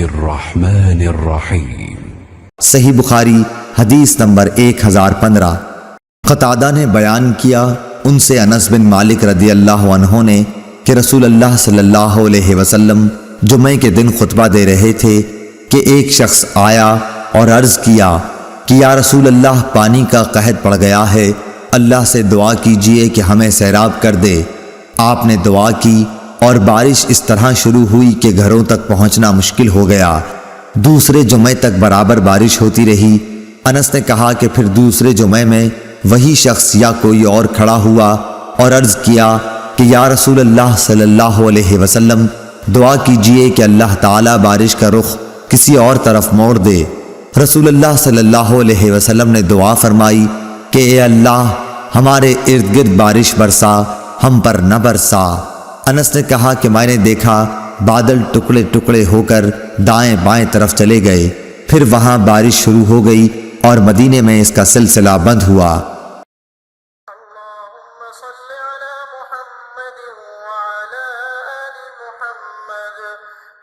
الرحمن الرحیم۔ صحیح بخاری حدیث نمبر 1015۔ قتادہ نے بیان کیا ان سے انس بن مالک رضی اللہ عنہ نے کہ رسول اللہ صلی اللہ علیہ وسلم جمعے کے دن خطبہ دے رہے تھے کہ ایک شخص آیا اور عرض کیا کہ یا رسول اللہ پانی کا قحط پڑ گیا ہے، اللہ سے دعا کیجئے کہ ہمیں سیراب کر دے۔ آپ نے دعا کی اور بارش اس طرح شروع ہوئی کہ گھروں تک پہنچنا مشکل ہو گیا۔ دوسرے جمعے تک برابر بارش ہوتی رہی۔ انس نے کہا کہ پھر دوسرے جمعے میں وہی شخص یا کوئی اور کھڑا ہوا اور عرض کیا کہ یا رسول اللہ صلی اللہ علیہ وسلم دعا کیجئے کہ اللہ تعالی بارش کا رخ کسی اور طرف موڑ دے۔ رسول اللہ صلی اللہ علیہ وسلم نے دعا فرمائی کہ اے اللہ ہمارے ارد گرد بارش برسا، ہم پر نہ برسا۔ انس نے کہا کہ میں نے دیکھا بادل ٹکڑے ٹکڑے ہو کر دائیں بائیں طرف چلے گئے، پھر وہاں بارش شروع ہو گئی اور مدینے میں اس کا سلسلہ بند ہوا۔ اللهم صل على محمد وعلى آل محمد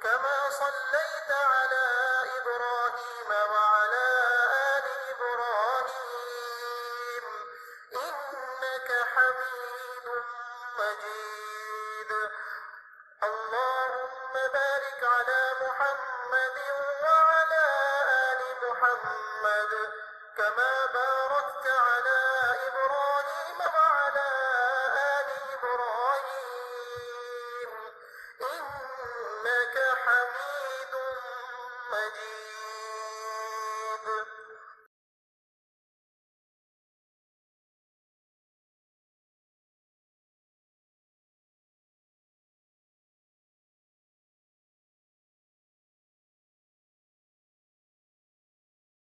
كما صليت على إبراهيم وعلى آل إبراهيم إنك حميد مجيد اللهم بارك على محمد وعلى آل محمد كما باركت على